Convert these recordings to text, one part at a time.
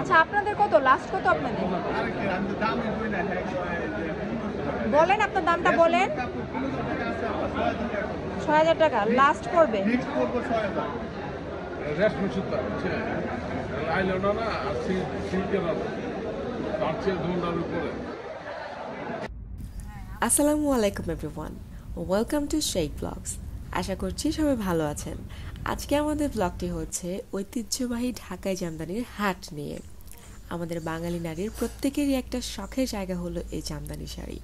আচ্ছা আপনাদের কত লাস্ট কত আপনাদের বলেন আপনার দামটা বলেন ৬,০০০ টাকা লাস্ট পড়বে আসসালামু আলাইকুম everyone, welcome to Sheikh blogs. আশা করছি সবাই ভালো আছেন। আজকে আমাদের ব্লগটি হচ্ছে ঐতিহ্যবাহী ঢাকায় জামদানির হাট নিয়ে। আমাদের বাঙালি নারীর প্রত্যেকেরই একটা শখের জায়গা হলো এই জামদানি শাড়ি।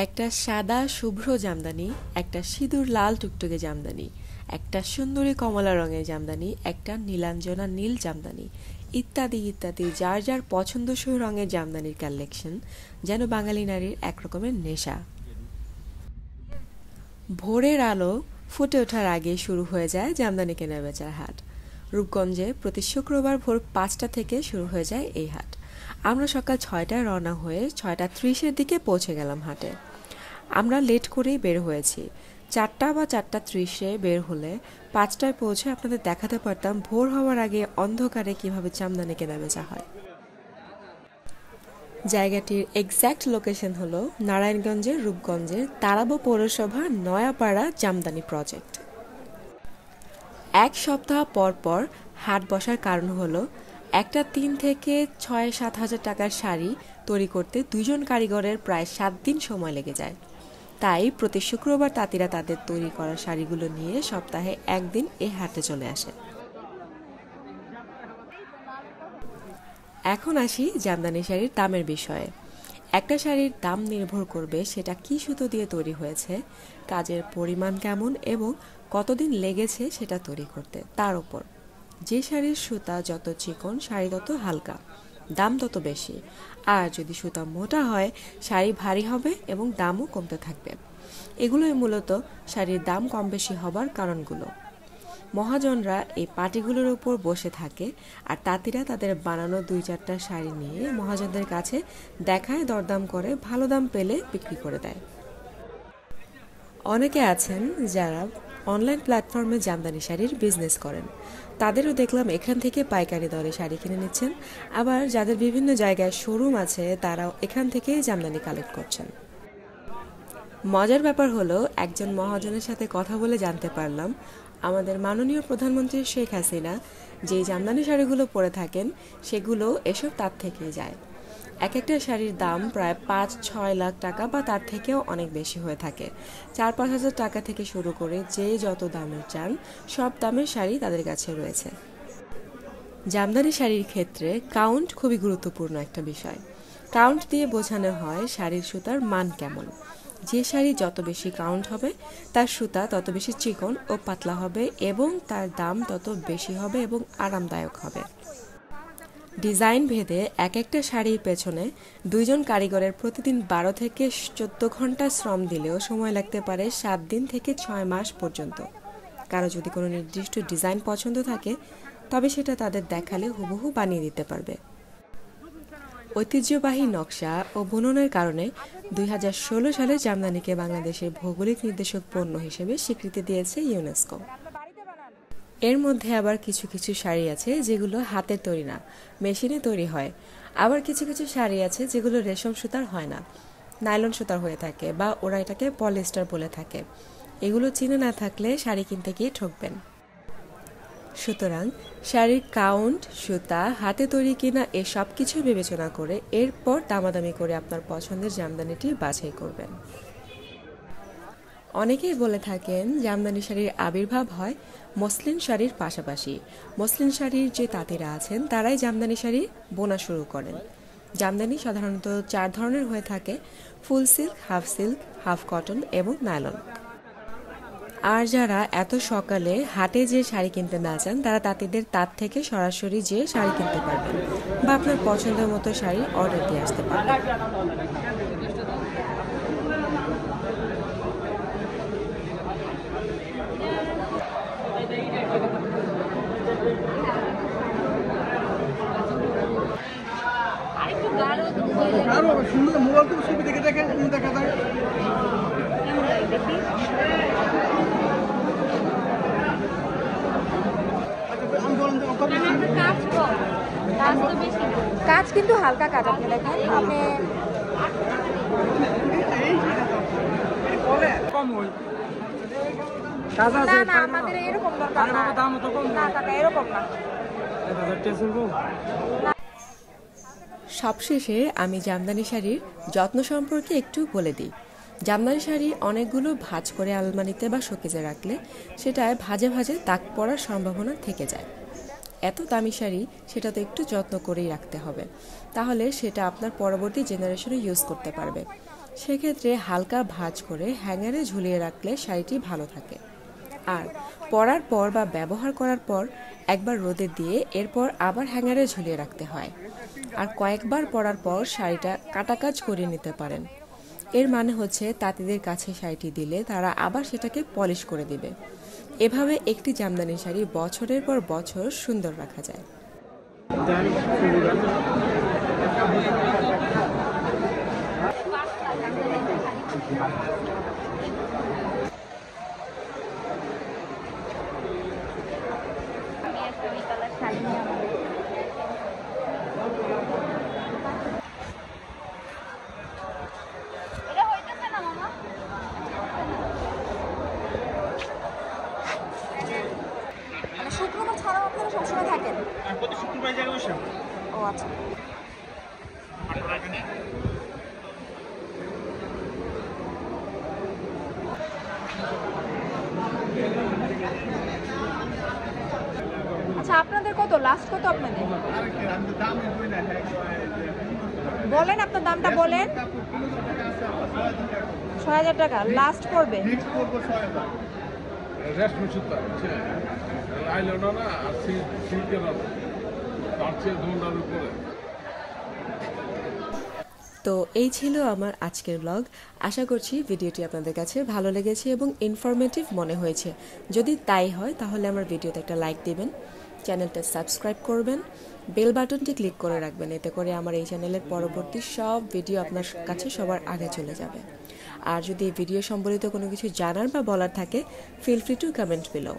একটা সাদা শুভ্র জামদানি, একটা সিঁদুর লাল টুকটুকে জামদানি, একটা সুন্দরী কমলা রঙের জামদানি, একটা নীলাঞ্জনা নীল জামদানি, ইত্যাদি ইত্যাদি যার যার পছন্দসই রঙের জামদানির কালেকশন যেন বাঙালি নারীর একরকমের নেশা। ভোরের আলো ফুটে ওঠার আগে শুরু হয়ে যায় জামদানি কেনা বেচার হাট। রূপগঞ্জে প্রতি শুক্রবার ভোর ৫টা থেকে শুরু হয়ে যায় এই হাট। আমরা সকাল ৬টায় রওনা হয়ে ৬টা ৩০-এর দিকে পৌঁছে গেলাম হাটে। আমরা লেট করেই বের হয়েছি। ৪টা বা ৪টা ৩০-এ বের হলে ৫টায় পৌঁছে আপনাদের দেখাতে পারতাম ভোর হওয়ার আগে অন্ধকারে কিভাবে জামদানি কেনা বেচা হয়। জায়গাটির এক্স্যাক্ট লোকেশন হলো নারায়ণগঞ্জের রূপগঞ্জের তারাবো পৌরসভা নয়াপাড়া জামদানি প্রজেক্ট। এক সপ্তাহ পর পর হাট বসার কারণ হলো একটা ৩ থেকে ৬-৭ হাজার টাকার শাড়ি তৈরি করতে ২জন কারিগরের প্রায় ৭ দিন সময় লেগে যায়। তাই প্রতি শুক্রবার তাঁতিরা তাদের তৈরি করা শাড়িগুলো নিয়ে সপ্তাহে একদিন এই হাটে চলে আসে। এখন আসি জামদানি শাড়ির দামের বিষয়ে। একটা শাড়ির দাম নির্ভর করবে সেটা কি সুতো দিয়ে তৈরি হয়েছে, কাজের পরিমাণ কেমন এবং কতদিন লেগেছে সেটা তৈরি করতে, তার উপর। যে শাড়ির সুতা যত চিকন শাড়ি তত হালকা, দাম তত বেশি। আর যদি সুতা মোটা হয় শাড়ি ভারী হবে এবং দামও কমতে থাকবে। এগুলোই মূলত শাড়ির দাম কম বেশি হবার কারণগুলো। মহাজনরা এই পাটিগুলোর উপর বসে থাকে আর তাঁতিরা তাদের বানানো ২-৪টা শাড়ি নিয়ে মহাজনদের কাছে দেখায়, দরদাম করে, ভালো দাম পেলে বিক্রি করে দেয়। অনেকে আছেন যারা অনলাইন প্ল্যাটফর্মে জামদানি শাড়ির বিজনেস করেন। তাদেরও দেখলাম এখান থেকে পাইকারি দরে শাড়ি কিনে নিচ্ছেন। আবার যাদের বিভিন্ন জায়গায় শোরুম আছে তারাও এখান থেকেই জামদানি কালেক্ট করছেন। মজার ব্যাপার হলো একজন মহাজনের সাথে কথা বলে জানতে পারলাম আমাদের মাননীয় প্রধানমন্ত্রী শেখ হাসিনা যে জামদানি শাড়িগুলো পরে থাকেন সেগুলো এসব তার থেকেই যায়। এক একটা শাড়ির দাম প্রায় ৫-৬ লাখ টাকা বা তার থেকেও অনেক বেশি হয়ে থাকে। ৪-৫ হাজার টাকা থেকে শুরু করে যে যত দামের চান সব দামের শাড়ি তাদের কাছে রয়েছে। জামদানি শাড়ির ক্ষেত্রে কাউন্ট খুবই গুরুত্বপূর্ণ একটা বিষয়। কাউন্ট দিয়ে বোঝানো হয় শাড়ির সুতার মান কেমন। যে শাড়ি যত বেশি কাউন্ট হবে তার সুতা তত বেশি চিকন ও পাতলা হবে এবং তার দাম তত বেশি হবে এবং আরামদায়ক হবে। ডিজাইন ভেদে এক একটা শাড়ির পেছনে ২জন কারিগরের প্রতিদিন ১২ থেকে ১৪ ঘন্টা শ্রম দিলেও সময় লাগতে পারে ৭ দিন থেকে ৬ মাস পর্যন্ত। কারো যদি কোনো নির্দিষ্ট ডিজাইন পছন্দ থাকে তবে সেটা তাদের দেখালে হুবহু বানিয়ে দিতে পারবে। ঐতিহ্যবাহী নকশা ও বুননের কারণে ২০১৬ সালে জামদানিকে বাংলাদেশের ভৌগোলিক নির্দেশক পণ্য হিসেবে স্বীকৃতি দিয়েছে ইউনেস্কো। এর মধ্যে আবার কিছু কিছু শাড়ি আছে যেগুলো হাতে তৈরি না, মেশিনে তৈরি হয়। আবার কিছু কিছু শাড়ি আছে যেগুলো রেশম সুতার হয় না, নাইলন সুতার হয়ে থাকে বা ওরা এটাকে পলিস্টার বলে থাকে। এগুলো চিনে না থাকলে শাড়ি কিনতে গিয়ে ঠকবেন। সুতরাং শাড়ির কাউন্ট, সুতা, হাতে তৈরি কিনা এ সব কিছু বিবেচনা করে এরপর দামাদামি করে আপনার পছন্দের জামদানিটি বাছাই করবেন। অনেকেই বলে থাকেন জামদানি শাড়ির আবির্ভাব হয় মসলিন শাড়ির পাশাপাশি। মসলিন শাড়ির যে তাঁতিরা আছেন তারাই জামদানি শাড়ি বোনা শুরু করেন। জামদানি সাধারণত ৪ ধরনের হয়ে থাকে: full silk, half silk, half cotton এবং নাইলন। আর যারা এত সকালে হাটে যে শাড়ি কিনতে না চান তারা তাঁতিদের তাঁত থেকে সরাসরি যে শাড়ি কিনতে পারবেন বা আপনার পছন্দের মতো শাড়ি অর্ডার দিয়ে আসতে পারবেন। সুন্দর মোবাইল তো ছবি দেখে দেখা যায়। আমি বললাম কাজ কিন্তু হালকা কাজ, আপনি দেখেন আপনি কম হয় কাজ না আছে না আমাদের এরকম দরকার না। দাম তো কম না কাকা এরকম না। সবশেষে আমি জামদানি শাড়ির যত্ন সম্পর্কে একটু বলে দিই। জামদানি শাড়ি অনেকগুলো ভাঁজ করে আলমারিতে বা শোকেজে রাখলে সেটায় ভাঁজে ভাঁজে দাগ পড়ার সম্ভাবনা থেকে যায়। এত দামি শাড়ি সেটা তো একটু যত্ন করেই রাখতে হবে, তাহলে সেটা আপনার পরবর্তী জেনারেশনে ইউজ করতে পারবে। সেক্ষেত্রে হালকা ভাঁজ করে হ্যাঙ্গারে ঝুলিয়ে রাখলে শাড়িটি ভালো থাকে। আর পরার পর বা ব্যবহার করার পর একবার রোদে দিয়ে এরপর আবার হ্যাঙ্গারে ঝুলিয়ে রাখতে হয়। আর কয়েকবার পরার পর শাড়িটা কাটা কাজ করে নিতে পারেন। এর মানে হচ্ছে তাঁতিদের কাছে শাড়িটি দিলে তারা আবার সেটাকে পলিশ করে দিবে। এভাবে একটি জামদানি শাড়ি বছরের পর বছর সুন্দর রাখা যায়। মানে শুক্রবার ছাড়াও আপনারা সবসময় থাকেন? প্রতি শুক্রবার জায়গায় বসে ও আচ্ছা। আচ্ছা আপনাদের কত লাস্ট কত আপনাদের বলেন, আপনার দামটা বলেন। ৬,০০০ টাকা লাস্ট পড়বে। রেশমি সুতা আইলো না আর সিল্কের তার চেয়ে ধন্যার উপরে। তো এই ছিল আমার আজকের ব্লগ। আশা করছি ভিডিওটি আপনাদের কাছে ভালো লেগেছে এবং ইনফরমেটিভ মনে হয়েছে। যদি তাই হয় তাহলে আমার ভিডিওতে একটা লাইক দিবেন, চ্যানেলটা সাবস্ক্রাইব করবেন, বেল বাটনটি ক্লিক করে রাখবেন। এতে করে আমার এই চ্যানেলের পরবর্তী সব ভিডিও আপনার কাছে সবার আগে চলে যাবে। আর যদি এই ভিডিও সম্বলিত কোনো কিছু জানার বা বলার থাকে, feel free to comment below.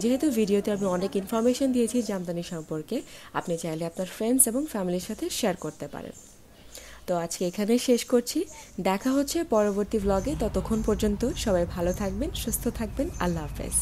যেহেতু ভিডিওতে আমি অনেক ইনফরমেশন দিয়েছি জামদানি সম্পর্কে, আপনি চাইলে আপনার ফ্রেন্ডস এবং ফ্যামিলির সাথে শেয়ার করতে পারেন। তো আজকে এখানে শেষ করছি, দেখা হচ্ছে পরবর্তী ব্লগে। ততক্ষণ পর্যন্ত সবাই ভালো থাকবেন, সুস্থ থাকবেন। আল্লাহ হাফেজ।